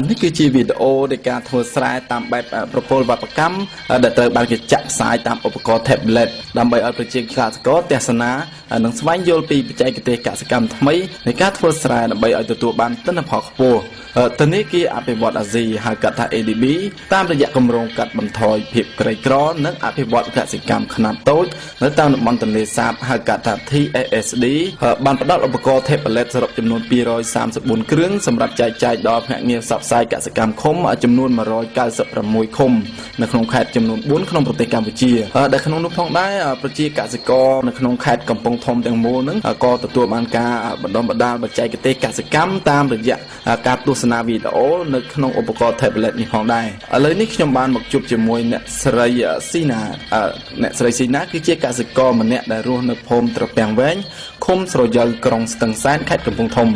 នេះគឺជាវីដេអូនៃការធ្វើស្រែតាមបែបប្រព័ន្ធវប្បកម្មដែលត្រូវបានគេចាក់ផ្សាយតាមឧបករណ៍ tablet ដើម្បីឲ្យប្រជាកសិករទស្សនានិងស្វែងយល់ពីបច្ចេកទេសកសិកម្មថ្មីនៃការធ្វើស្រែដើម្បីឲ្យទទួលបានទិន្នផលខ្ពស់ធនាគារអភិវឌ្ឍន៍អាស៊ីហៅកាត់ថា ADB តាមរយៈគម្រោងកាត់បន្ថយភាពក្រីក្រនិងអភិវឌ្ឍកសិកម្មខ្នាតតូចនៅតាមតំបន់ទន្លេសាបហៅកាត់ថា TASD បានផ្ដល់ឧបករណ៍ tablet សរុបចំនួន234គ្រឿងសម្រាប់ចែកចាយដល់ភ្នាក់ងារផ្សព្វផ្សាយកសិកម្មឃុំចំនួន196ឃុំនៅក្នុងខេត្តចំនួន4ក្នុងប្រទេសកម្ពុជាដែលក្នុងនោះផងដែរប្រជាកសិករនៅក្នុងខេត្តកំពង់ធំទាំងមូលនឹងក៏ទទួលបានការបណ្ដុះបណ្ដាលបច្ចេកទេសកសិកម្មតាមរយៈការទស្សនាវីដេអូនៅក្នុងឧបករណ៍ tablet នេះផងដែរឥឡូវនេះខ្ញុំបានមកជួបជាមួយអ្នកស្រីស៊ីណាអ្នកស្រីស៊ីណាគឺជាកសិករម្នាក់ដែលរស់នៅភូមិត្រពាំងវែងឃុំស្រយលក្រុងស្ទឹងសែនខេត្តកំពង់ធំ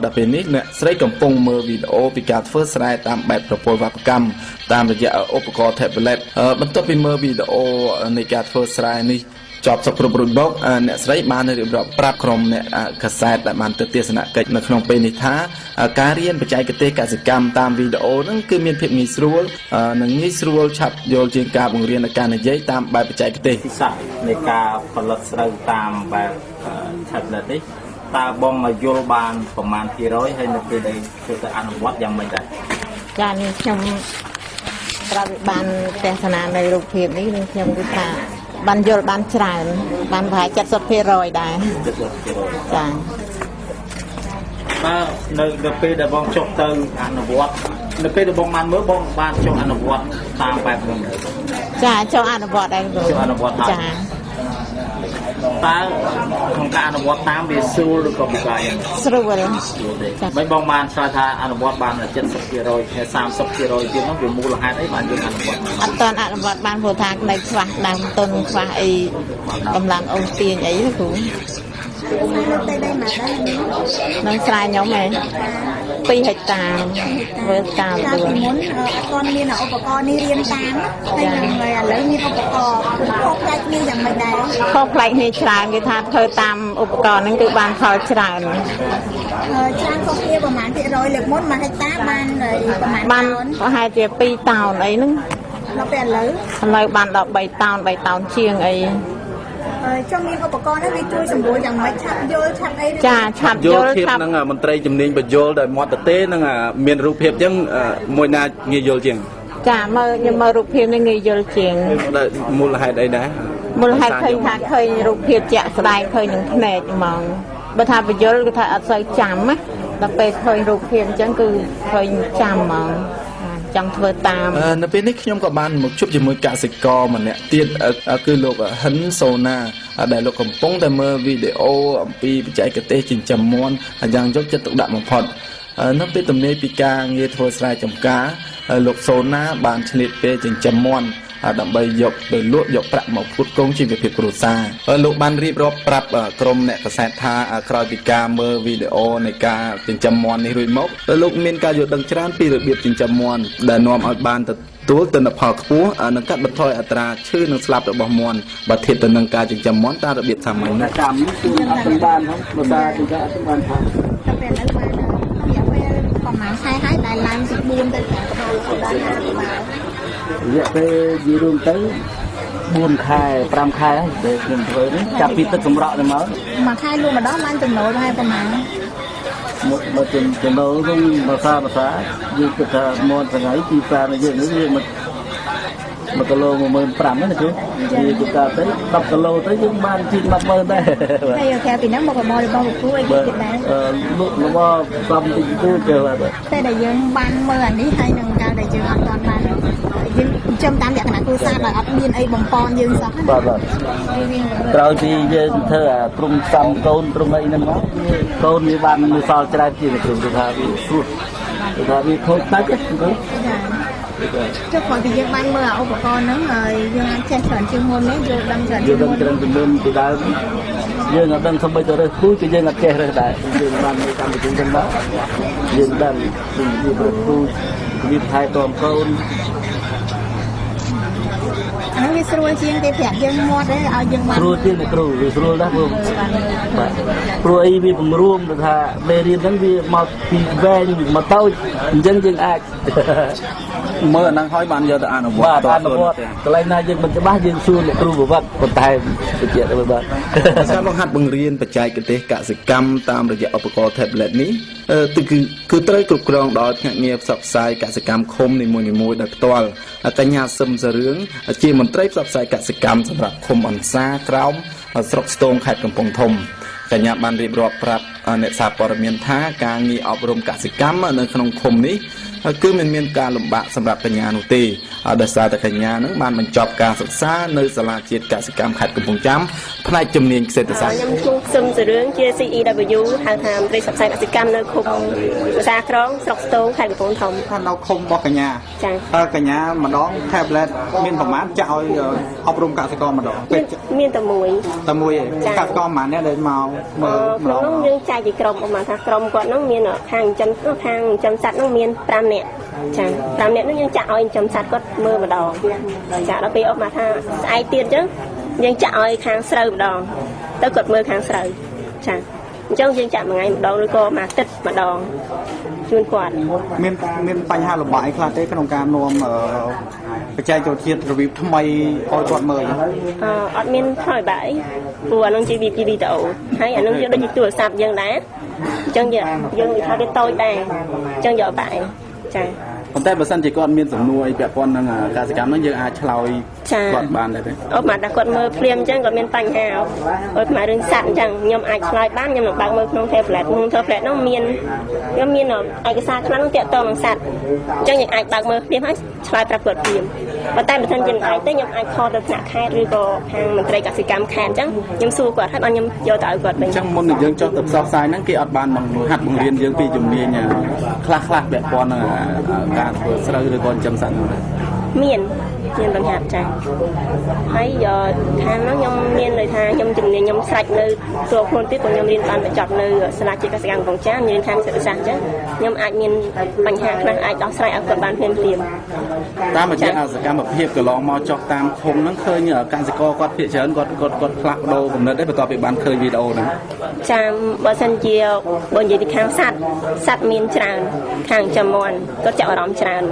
ដល់ពេលនេះអ្នកស្រីកំពុងមើលវីដេអូពីការធ្វើស្រែតាមបែបប្រព័ន្ធវប្បកម្មតាមរយៈឧបករណ៍ tablet បន្ទាប់ពីមើលវីដេអូនៃការធ្វើស្រែនេះចប់សពគ្រប់រូបមកអ្នកស្រីបានរៀបរាប់ប្រាប់ក្រុមអ្នកកាសែតដែលបានទៅទស្សនកិច្ចនៅក្នុងពេលនេះថាការរៀនបច្ចេកទេសកសិកម្មតាមវីដេអូហ្នឹងគឺមានភាពងាយស្រួលនិងងាយស្រួលឆាប់យល់ជាងការបង្រៀនការនិយាយតាមបែបបច្ចេកទេសពិសេសនៃការផលិតស្រូវតាមបែប tablet នេះតើបងមកយល់បានប្រមាណ%ហើយនៅពេលដែលធ្វើទៅអនុវត្តយ៉ាងម៉េចដែរចានេះខ្ញុំត្រូវបានទស្សនានៅរូបភាពនេះនឹងខ្ញុំគិតថាបានយល់បានច្រើនបានប្រហែល 70% ដែរចានៅពេលដែលបងចុះទៅអនុវត្តនៅពេលដែលបងបានមើលបងបានចុះអនុវត្តតាមបែបហ្នឹងចាចុះអនុវត្តដែរចុះអនុវត្តចាតើក្នុងការអនុវត្តតាមវាស្រួលឬក៏ពិបាកយ៉ាងស្រួលចាមិនបងបានឆ្លើយថាអនុវត្តបាន 70% ហើយ 30% ទៀតនោះវាមូលហេតុអីបានយើងអនុវត្តអត់ទាន់អនុវត្តបានព្រោះថានៅខ្វះដើមទុនខ្វះអីកម្លាំងអូសទាញអីណាគ្រូនឹងស្រែខ្ញុំហ៎2ហិកតាធ្វើតាមពីមុនគាត់មានឧបករណ៍នេះរៀនតាមហើយនឹងឥឡូវមានឧបករណ៍ខុសប្លែកនេះយ៉ាងម៉េចដែរខុសប្លែកនេះច្រើនគេថាធ្វើតាមឧបករណ៍ហ្នឹងគឺបានផលច្រើនខុសគ្នាប្រហែលភាគរយលើកមុន1ហិកតាបានប្រហែលបានប្រហែលជា2តោនអីហ្នឹងដល់ពេលឥឡូវបានដល់3តោន3តោនជាងអីចង់មានឧបករណ៍នេះវាជួយសម្រួលយ៉ាងម៉េចឆាប់យល់ឆាប់អីចាឆាប់យល់ឆាប់នឹងមន្ត្រីជំនាញបញ្យល់ដោយមាត់ទទេនឹងមានរូបភាពអញ្ចឹងមួយណាងាយយល់ជាងចាខ្ញុំមើលរូបភាពនេះងាយយល់ជាងមូលហេតុអីដែរមូលហេតុឃើញថាឃើញរូបភាពជាក់ស្ដែងឃើញនឹងភ្នែកហ្មងបើថាបញ្យល់គឺថាអត់សូវចាំណាដល់ពេលឃើញរូបភាពអញ្ចឹងគឺឃើញចាំហ្មងចង់ធ្វើតាមនៅពេលនេះខ្ញុំក៏បានមកជួបជាមួយកសិករម្នាក់ទៀតគឺលោកហិនសូណាដែលលោកកំពុងតែមើលវីដេអូអំពីបច្ចេកទេសចិញ្ចឹមមាន់យ៉ាងយកចិត្តទុកដាក់បំផុតនៅពេលទំនេរពីការងារធ្វើស្រែចម្ការលោកសូណាបានឆ្លៀតពេលចិញ្ចឹមមាន់ដើម្បីយកទៅលក់យកប្រាក់មកផ្គត់ផ្គង់ជីវភាពគ្រួសារលោកបានរៀបរាប់ប្រាប់ក្រុមអ្នកកាសែតថាក្រោយពីការមើលវីដេអូនៃការចិញ្ចឹមមាន់នេះរួចមកលោកមានការយល់ដឹងច្រើនពីរបៀបចិញ្ចឹមមាន់ដែលនាំឲ្យបានទទួលទិន្នផលខ្ពស់និងកាត់បន្ថយអត្រាឈឺនិងស្លាប់របស់មាន់បើធៀបទៅនឹងការចិញ្ចឹមមាន់តាមរបៀបសាមញ្ញណាតាមនេះគឺអត់បានហ្នឹងបើថាចិញ្ចឹមអត់បានថាតែពេលឥឡូវបានរយៈពេលប្រហែលខែហើយដែលឡើងពី4ទៅ5ខែដល់50រយៈពេលយូរទៅ4ខែ5ខែហើយខ្ញុំធ្វើនេះចាប់ពីទឹកសម្រក់ទៅមកមួយខែលក់ម្ដងបានចំណូលហើយប្រហែលមកចំណូលក្នុងភាសាយើងគិតថាមាន់ថ្ងៃទីផ្សារយើងនេះយើង1គីឡូ15000ណាគឺវាគិតថាទៅ10គីឡូទៅយើងបានជាង100,000ដែរហើយក្រៅពីហ្នឹងមករបស់ពូអីទៀតដែរលក់របស់សំទីទូទៅតែដែលយើងបានមើលអានេះហើយនឹងកាលដែលយើងអត់ទាន់បានយើងចំតាមលក្ខណៈគ្រួសារដោយអត់មានអីបំពន់យើងសោះបាទក្រោយពីយើងធ្វើអាព្រំសំកូនព្រំអីហ្នឹងមកកូនវាបាននៅសល់ច្រើនជាងព្រំថាវាស្រួលថាវាខូចដាច់ហ្នឹងចុះគាត់ពីយើងបានមើលឧបករណ៍ហ្នឹងហើយយើងអាចចេះច្រើនជាងមុននេះយើងដឹងច្រើនជាងមុនច្រើនជាងមុនពីដើមយើងអត់ដឹងសូម្បីតែរើសគូគឺយើងអត់ចេះរើសដែរយើងបាននៅកម្មវិធីហ្នឹងមកយើងដឹងពីវិធីរើសគូវិធីថែទាំកូន អាវាស្រួលជាងគេប្រាប់យើងមាត់ទេឲ្យយើងបានស្រួលជាងគ្រូវាស្រួលណាស់ព្រោះបាទព្រោះអីវាបង្រួមទៅថាមេរៀនហ្នឹងវាមកពីវែងមកតូចអញ្ចឹងយើងអាចមើលអាហ្នឹងហើយបានយកទៅអនុវត្តបាទអនុវត្តកន្លែងណាយើងមិនច្បាស់យើងសួរអ្នកគ្រូប្រវត្តិបន្ថែមទៅទៀតបាទការបង្ហាត់បង្រៀនបច្ចេកទេសកសិកម្មតាមរយៈឧបករណ៍ tablet នេះគឺត្រូវគ្រប់គ្រងដោយភ្នាក់ងារផ្សព្វផ្សាយកសិកម្មឃុំនីមួយៗដោយផ្ទាល់កញ្ញាសឹមសរឿងជាមន្ត្រីផ្សព្វផ្សាយកសិកម្មសម្រាប់ឃុំអន្សាក្រោមស្រុកស្ទងខេត្តកំពង់ធំកញ្ញាបានរៀបរាប់ប្រាប់អ្នកសារព័ត៌មានថាការងារអប់រំកសិកម្មនៅក្នុងឃុំនេះគឺមិនមានការលំបាកសម្រាប់កញ្ញានោះទេដោយសារតែកញ្ញានឹងបានបញ្ចប់ការសិក្សានៅសាលាជាតិកសិកម្មខេត្តកំពង់ចាមផ្នែកជំនាញសេដ្ឋសាស្ត្រខ្ញុំឈ្មោះសឹមសរឿងជា CEW ហៅថាមន្ត្រីផ្សព្វផ្សាយកសិកម្មនៅឃុំភាសាក្រងស្រុកស្ទងខេត្តកំពង់ធំថានៅឃុំរបស់កញ្ញាចា៎កញ្ញាម្ដង tablet មានប្រមាណចាក់ឲ្យអប់រំកសិកម្មម្ដងមានតែមួយឯងកសិកម្មម្នាក់ដែលមកមើលម្ដងនោះយើងចែកជាក្រុមមកថាក្រុមគាត់នោះមានខាងចិញ្ចឹមសត្វនោះមាន5នាក់ចា៎5នាក់នោះយើងចាក់ឲ្យចិញ្ចឹមសត្វគាត់មើលម្ដងចាក់ដល់ពេលអស់មកថាស្អែកទៀតអញ្ចឹងយើងចាក់ឲ្យខាងស្រូវម្ដងទៅគាត់មើលខាងស្រូវចា៎អញ្ចឹងយើងចាក់មួយថ្ងៃម្ដងឬក៏មួយអាទិត្យម្ដងជូនគាត់មានបញ្ហាលំបាកអីខ្លះទេក្នុងការនាំបច្ចេកវិទ្យារបៀបថ្មីឲ្យគាត់មើលអត់មានថយបាយព្រោះអានឹងជាវីដេអូហើយអានឹងយកដូចជាទូរស័ព្ទយើងដែរអញ្ចឹងយើងនិយាយថាវាតូចដែរអញ្ចឹងយកបាយចា៎ប៉ុន្តែបើសិនជាគាត់មានសំណួរអីពាក់ព័ន្ធនឹងកសិកម្មហ្នឹងយើងអាចឆ្លើយគាត់បានដែរទេអូមកតែគាត់មើលភ្លាមអញ្ចឹងគាត់មានបញ្ហាអូផ្នែករឿងសัตว์អញ្ចឹងខ្ញុំអាចឆ្លើយបានខ្ញុំនឹងបើកមើលក្នុង tablet ក្នុង tablet ហ្នឹងមានឯកសារខ្លះហ្នឹងទាក់ទងនឹងសัตว์អញ្ចឹងយើងអាចបើកមើលភ្លាមហើយឆ្លើយប្រាប់គាត់ភ្លាមប៉ុន្តែបើមិនយើងអាចទេខ្ញុំអាចខលទៅថ្នាក់ខេត្តឬក៏ខាងមន្ត្រីកសិកម្មខេត្តអញ្ចឹងខ្ញុំសួរគាត់ហើយបានខ្ញុំយកទៅឲ្យគាត់វិញអញ្ចឹងមុននឹងយើងចុះទៅផ្សព្វផ្សាយហ្នឹងគេអត់បានបង្ហាត់បង្រៀនយើងពីជំនាញខ្លះពាក់ព័ន្ធនឹងការធ្វើស្រូវឬក៏ចិញ្ចឹមសត្វមានបញ្ហាចា៎ហើយខាងហ្នឹងខ្ញុំមានន័យថាខ្ញុំជំនាញខ្ញុំស្រេចនៅตัวខ្លួនទៀតព្រោះខ្ញុំរៀនបានបញ្ចប់នៅសាលាជាតិកសិកម្មកំពង់ចាមរៀនខាងសេដ្ឋសាស្ត្រអញ្ចឹងខ្ញុំអាចមានបញ្ហាខ្លះអាចដោះស្រាយឲ្យគាត់បានភ្លាមតាមរយៈសកម្មភាពកន្លងមកចុះតាមឃុំហ្នឹងឃើញកសិករគាត់ភាគច្រើនគាត់ផ្លាស់ប្ដូរគំនិតដែរបន្ទាប់ពីបានឃើញវីដេអូហ្នឹងចា៎បើសិនជាបើនិយាយពីខាងសัตว์មានច្រើនខាងចំមន់គាត់ចាប់អារម្មណ៍ច្រើន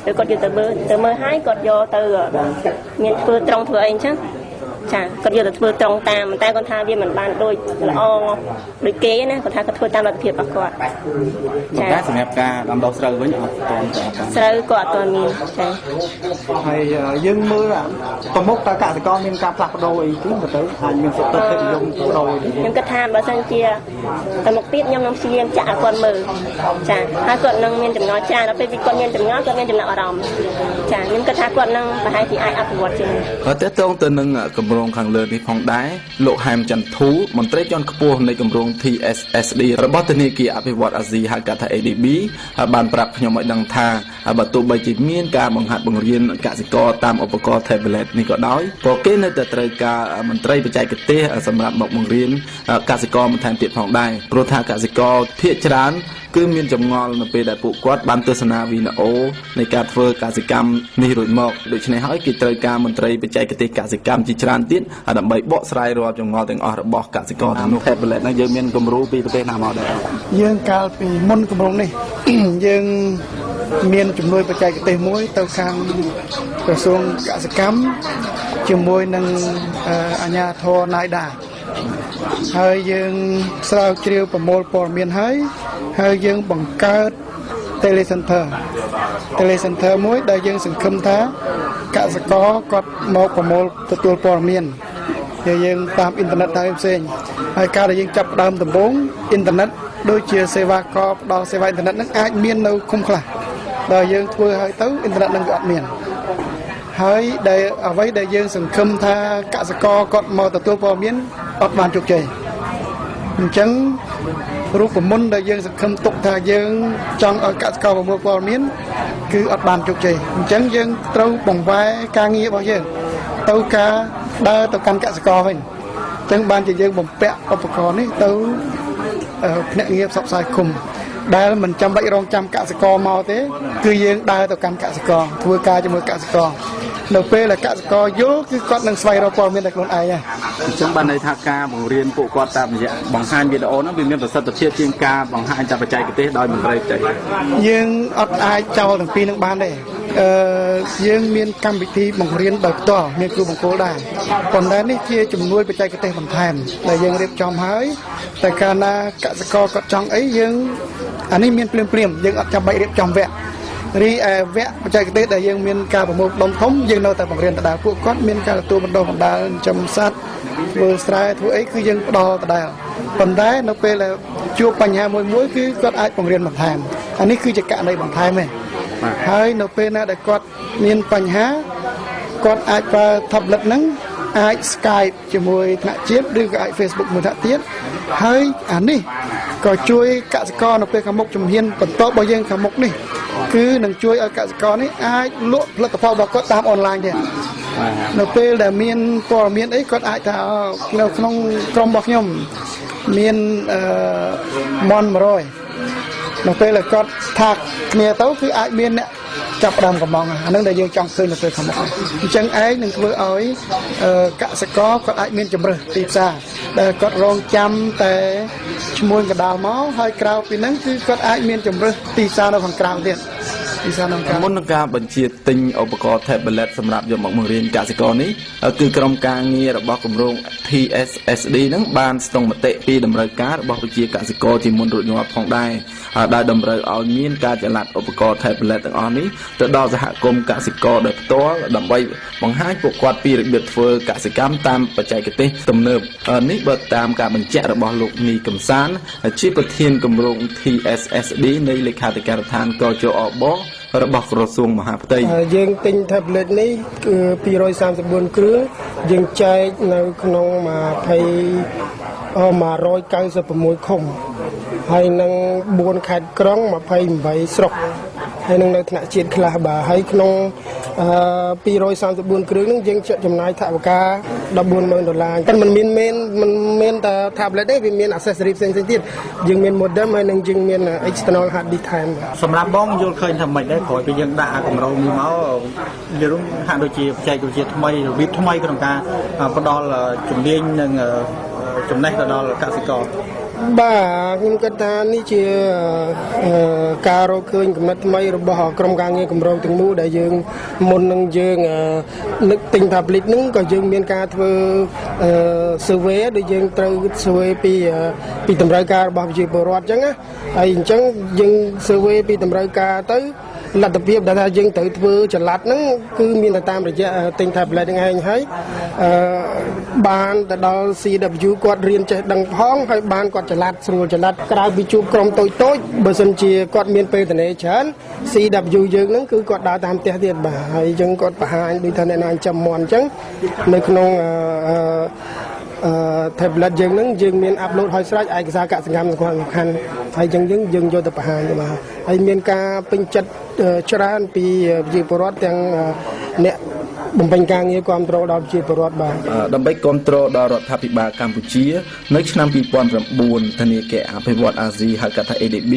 ឬគាត់យកទៅមើលហើយគាត់យកទៅមានធ្វើត្រង់ធ្វើអីអញ្ចឹងចាគាត់យកទៅធ្វើត្រង់តាមតែគាត់ថាវាមិនបានដូចល្អដូចគេណាគាត់ថាគាត់ធ្វើតាមលទ្ធភាពរបស់គាត់ចាតែសម្រាប់ការដាំដុះស្រូវវិញអត់ទាន់ស្រូវគាត់អត់ទាន់មានចាហើយយើងមើលប្រមុខតើកសិករមានការផ្លាស់ប្ដូរអីគឺទៅអាចមានសុខភាពនិយមប្ដូរខ្ញុំគិតថាបើសិនជាទៅមុខទៀតខ្ញុំនឹងព្យាយាមចាក់ឲ្យគាត់មើលចាហើយគាត់នឹងមានចំណងច្រើនដល់ពេលគាត់មានចំណងគាត់មានចំណាប់អារម្មណ៍ចាខ្ញុំគិតថាគាត់នឹងប្រហែលជាអាចអភិវឌ្ឍជាងតើតើទៅនឹងគម្រោងខាងលើនេះផងដែរលោកហែមចន្ទធូមន្ត្រីជាន់ខ្ពស់នៃគម្រោង TSSD របស់ធនាគារអភិវឌ្ឍន៍អាស៊ីហៅកាត់ថា ADB បានប្រាប់ខ្ញុំឲ្យដឹងថាបើទោះបីជាមានការបង្ហាត់បង្រៀនកសិករតាមឧបករណ៍ tablet នេះក៏ដោយក៏គេនៅតែត្រូវការមន្ត្រីបច្ចេកទេសសម្រាប់មកបង្រៀនកសិករបន្ថែមទៀតផងដែរព្រោះថាកសិករភាគច្រើនគឺមានចម្ងល់នៅពេលដែលពួកគាត់បានទស្សនាវីដេអូនៃការធ្វើកសិកម្មនេះរួចមកដូច្នេះហើយគេត្រូវការមន្ត្រីបច្ចេកទេសកសិកម្មជាច្រើនទៀតដើម្បីបកស្រាយរាល់ចម្ងល់ទាំងអស់របស់កសិករទាំងនោះ tablet ហ្នឹងយើងមានគំរូពីប្រទេសណាមកដែរយើងកាលពីមុនគម្រោងនេះ យើងមានជំនួយបច្ចេកទេសមួយទៅខាងក្រសួងកសិកម្មជាមួយនឹងអាជ្ញាធរណៃដាហើយយើងស្រាវជ្រាវប្រមូលព័ត៌មានហើយយើងបង្កើត Telecenter មួយដែលយើងសង្ឃឹមថាកសិករគាត់មកប្រមូលទទួលព័ត៌មានយើងតាមអ៊ីនធឺណិតដែរផ្សេងហើយការដែលយើងចាប់ផ្ដើមដំបូងអ៊ីនធឺណិតដូចជាសេវាករផ្ដល់សេវាអ៊ីនធឺណិតហ្នឹងអាចមាននៅឃុំខ្លះដែលយើងធ្វើឲ្យទៅអ៊ីនធឺណិតហ្នឹងវាអត់មានហើយដែលអ្វីដែលយើងសង្ឃឹមថាកសិករគាត់មកទទួលព័ត៌មានអត់បានជោគជ័យអញ្ចឹងរូបមន្តដែលយើងសង្ឃឹមទុកថាយើងចង់ឲ្យកសិករប្រមូលព័ត៌មានគឺអត់បានជោគជ័យអញ្ចឹងយើងត្រូវបង្វែរការងាររបស់យើងទៅការដើរទៅកាន់កសិករវិញអញ្ចឹងបានជាយើងបំពាក់ឧបករណ៍នេះទៅភ្នាក់ងារផ្សព្វផ្សាយឃុំដែលមិនចាំបាច់រងចាំកសិករមកទេគឺយើងដើរទៅកាន់កសិករធ្វើការជាមួយកសិករ នៅពេលដែលកសិករយល់គឺគាត់នឹងស្វែងរកព័ត៌មានតែខ្លួនឯងហើយ អញ្ចឹងបានន័យថាការបង្រៀនពួកគាត់តាមរយៈបង្ហាញវីដេអូហ្នឹងវាមានប្រសិទ្ធភាពជាងការបង្ហាញតាមបច្ចេកទេសដោយមន្ត្រីផ្ទៃយើងអត់អាចចោលទាំងពីរនឹងបានទេយើងមានកម្មវិធីបង្រៀនដោយផ្ទាល់មានគ្រូបង្គោលដែរប៉ុន្តែនេះជាជំនួយបច្ចេកទេសបន្ថែមដែលយើងរៀបចំហើយតែកាលណាកសិករគាត់ចង់អីយើងអានេះមានព្រាមយើងអត់ចាំបាច់រៀបចំវគ្គរីឯវគ្គបច្ចេកទេសដែលយើងមានការប្រមូលផ្ដុំធំយើងនៅតែបង្រៀនដដែលពួកគាត់មានការទទួលបណ្ដុះបណ្ដាលចិញ្ចឹមសត្វធ្វើស្រែធ្វើអីគឺយើងផ្ដល់ដដែលប៉ុន្តែនៅពេលដែលជួបបញ្ហាមួយគឺគាត់អាចបង្រៀនបន្ថែមអានេះគឺជាករណីបន្ថែមទេហើយនៅពេលណាដែលគាត់មានបញ្ហាគាត់អាចប្រើ tablet ហ្នឹងអាច Skype ជាមួយថ្នាក់ជាតិឬក៏អាច Facebook មួយថ្នាក់ទៀតហើយអានេះក៏ជួយកសិករនៅពេលខាងមុខជំហានបន្តរបស់យើងខាងមុខនេះគឺនឹងជួយឲ្យកសិករនេះអាចលក់ផលិតផលរបស់គាត់តាមអនឡាញទៀតនៅពេលដែលមានព័ត៌មានអីគាត់អាចថានៅក្នុងក្រុមរបស់ខ្ញុំមានមន់100នៅពេលដែលគាត់ថាគ្នាទៅគឺអាចមានអ្នកចាប់ដើមកំងអានឹងដែលយើងចង់ឃើញនៅពេលខាងមុខអញ្ចឹងឯងនឹងធ្វើឲ្យកសិករគាត់អាចមានជំរើសទីផ្សារដែលគាត់រងចាំតែឈ្មោះកដាលមកហើយក្រៅពីហ្នឹងគឺគាត់អាចមានជំរើសទីផ្សារនៅខាងក្រៅទៀតទីផ្សារនៅខាងមុននឹងការបញ្ជាទិញឧបករណ៍ tablet សម្រាប់យកមកបង្រៀនកសិករនេះគឺក្រុមការងាររបស់គម្រោង TSSD ហ្នឹងបានស្ទង់មតិពីតម្រូវការរបស់ប្រជាកសិករជាមុនរួចរាល់ផងដែរដែលតម្រូវឲ្យមានការចល័តឧបករណ៍ tablet ទាំងអស់នេះទៅដល់សហគមន៍កសិករដោយផ្ទាល់ដើម្បីបង្ហាញពួកគាត់ពីរបៀបធ្វើកសិកម្មតាមបច្ចេកទេសទំនើបនេះបើតាមការបញ្ជាក់របស់លោកនីកំសានជាប្រធានគម្រោង TSSD នៃលេខាធិការដ្ឋានកជអបរបស់ក្រសួងមហាផ្ទៃយើងទិញ tablet នេះគឺ234គ្រឿងយើងចែកនៅក្នុង196ឃុំហើយនឹង4ខេត្តក្រុង28ស្រុកហើយនឹងនៅថ្នាក់ជាតិខ្លះបាទហើយក្នុង234គ្រឿងហ្នឹងយើងចំណាយថវិកា$140,000តែมันមានតែ tablet ទេវាមាន accessory ផ្សេងៗទៀតយើងមាន modem ហើយនឹងយើងមាន external hard disk ថែមសម្រាប់បងយល់ឃើញថាមិនដែរក្រោយពីយើងដាក់គម្រោងនេះមកវារួមហាក់ដូចជាបច្ចេកវិទ្យាថ្មីរបៀបថ្មីក្នុងការផ្ដល់ជំនាញនិងចំណេះទៅដល់កសិករបាទខ្ញុំគិតថានេះជាការរកឃើញគំនិតថ្មីរបស់ក្រុមការងារគម្រោងទាំងមូលដែលយើងមុននឹងយើងនឹកទិញ tablet ហ្នឹងក៏យើងមានការធ្វើ survey ដែលយើងត្រូវ survey ពីតម្រូវការរបស់ប្រជាពលរដ្ឋអញ្ចឹងណាហើយអញ្ចឹងយើង survey ពីតម្រូវការទៅលទ្ធភាពដែលថាយើងត្រូវធ្វើចល័តហ្នឹងគឺមានតែតាមរយៈទិញ tablet ហ្នឹងឯងហើយបានទៅដល់ CW គាត់រៀនចេះដឹងផងហើយបានគាត់ចល័តស្រួលចល័តក្រៅពីជួបក្រុមតូចបើសិនជាគាត់មានពេលទនេច្រើន CW យើងហ្នឹងគឺគាត់ដើរតាមផ្ទះទៀតបាទហើយអញ្ចឹងគាត់បង្ហាញដូចថាអ្នកណាចាំមន់អញ្ចឹងនៅក្នុងtablet យើងហ្នឹងយើងមាន upload ឲ្យស្រេចឯកសារកសិកម្មសំខាន់ហើយអញ្ចឹងយើងយកទៅបង្ហាញទៅបាទហើយមានការពេញចិត្តច្រើនពីប្រជាពលរដ្ឋទាំងអ្នកបំពេញការងារគ្រប់គ្រងដល់ប្រជាពលរដ្ឋបាទដើម្បីគ្រប់គ្រងដល់រដ្ឋាភិបាលកម្ពុជានៅឆ្នាំ2009ធនាគារអភិវឌ្ឍអាស៊ីហៅកាត់ថា ADB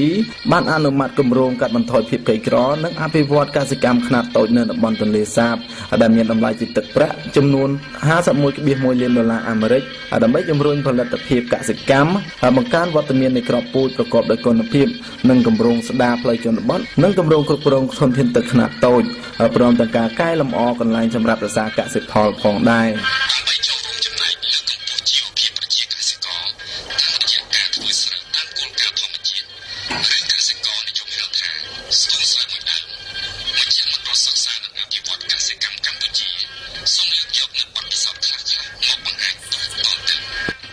បានអនុម័តគម្រោងកាត់បន្ថយភាពក្រីក្រនិងអភិវឌ្ឍកសិកម្មខ្នាតតូចនៅតំបន់ទន្លេសាបដែលមានតម្លៃជាទឹកប្រាក់ចំនួន$51.1 លានដើម្បីជំរុញផលិតភាពកសិកម្មបង្កើនវត្តមាននៃគ្រាប់ពូជប្រកបដោយគុណភាពនិងគម្រោងស្ដារផ្លូវជនបទនិងគម្រោងគ្រប់គ្រងធនធានទឹកខ្នាតតូចព្រមទាំងការកែលម្អកន្លែងសម្រាប់រក្សាកសិផលផងដែរ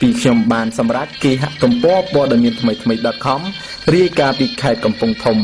ពីខ្ញុំបានសម្រាប់គេហទំព័រព័ត៌មានថ្មីៗ.com រាយការណ៍ពីខេត្តកំពង់ធំ